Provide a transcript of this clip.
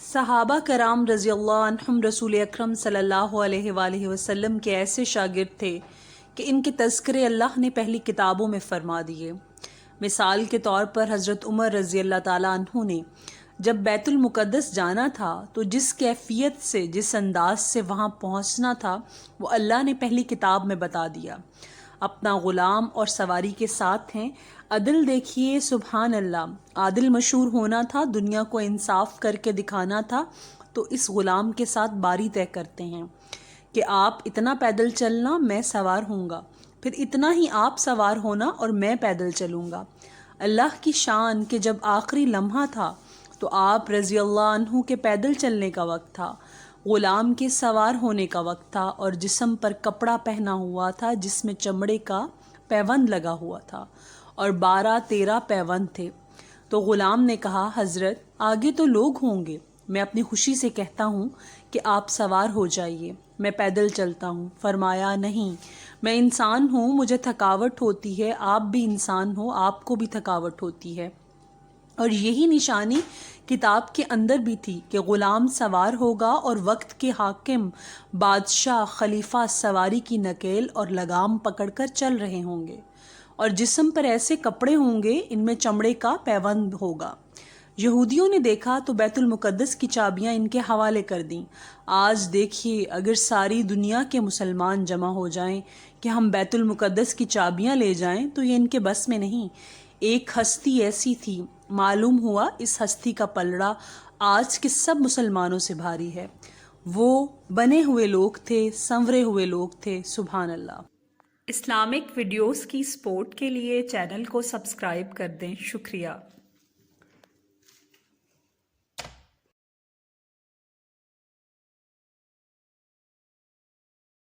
صحابہ کرام رضی اللہ عنہم رسول اکرم صلی اللہ علیہ وآلہ وسلم کے ایسے شاگرد تھے کہ ان کے تذکرے اللہ نے پہلی کتابوں میں فرما دیے۔ مثال کے طور پر حضرت عمر رضی اللہ تعالیٰ عنہ نے جب بیت المقدس جانا تھا تو جس کیفیت سے جس انداز سے وہاں پہنچنا تھا وہ اللہ نے پہلی کتاب میں بتا دیا۔ اپنا غلام اور سواری کے ساتھ ہیں، عدل دیکھیے، سبحان اللہ، عادل مشہور ہونا تھا، دنیا کو انصاف کر کے دکھانا تھا، تو اس غلام کے ساتھ باری طے کرتے ہیں کہ آپ اتنا پیدل چلنا، میں سوار ہوں گا، پھر اتنا ہی آپ سوار ہونا اور میں پیدل چلوں گا۔ اللہ کی شان کہ جب آخری لمحہ تھا تو آپ رضی اللہ عنہ کے پیدل چلنے کا وقت تھا، غلام کے سوار ہونے کا وقت تھا، اور جسم پر کپڑا پہنا ہوا تھا جس میں چمڑے کا پیوند لگا ہوا تھا اور 12-13 پیوند تھے۔ تو غلام نے کہا، حضرت آگے تو لوگ ہوں گے، میں اپنی خوشی سے کہتا ہوں کہ آپ سوار ہو جائیے، میں پیدل چلتا ہوں۔ فرمایا، نہیں، میں انسان ہوں، مجھے تھکاوٹ ہوتی ہے، آپ بھی انسان ہو، آپ کو بھی تھکاوٹ ہوتی ہے۔ اور یہی نشانی کتاب کے اندر بھی تھی کہ غلام سوار ہوگا اور وقت کے حاکم بادشاہ خلیفہ سواری کی نکیل اور لگام پکڑ کر چل رہے ہوں گے، اور جسم پر ایسے کپڑے ہوں گے ان میں چمڑے کا پیوند ہوگا۔ یہودیوں نے دیکھا تو بیت المقدس کی چابیاں ان کے حوالے کر دیں۔ آج دیکھیے، اگر ساری دنیا کے مسلمان جمع ہو جائیں کہ ہم بیت المقدس کی چابیاں لے جائیں تو یہ ان کے بس میں نہیں۔ ایک ہستی ایسی تھی، معلوم ہوا اس ہستی کا پلڑا آج کے سب مسلمانوں سے بھاری ہے۔ وہ بنے ہوئے لوگ تھے، سنورے ہوئے لوگ تھے، سبحان اللہ۔ اسلامک ویڈیوز کی سپورٹ کے لیے چینل کو سبسکرائب کر دیں، شکریہ۔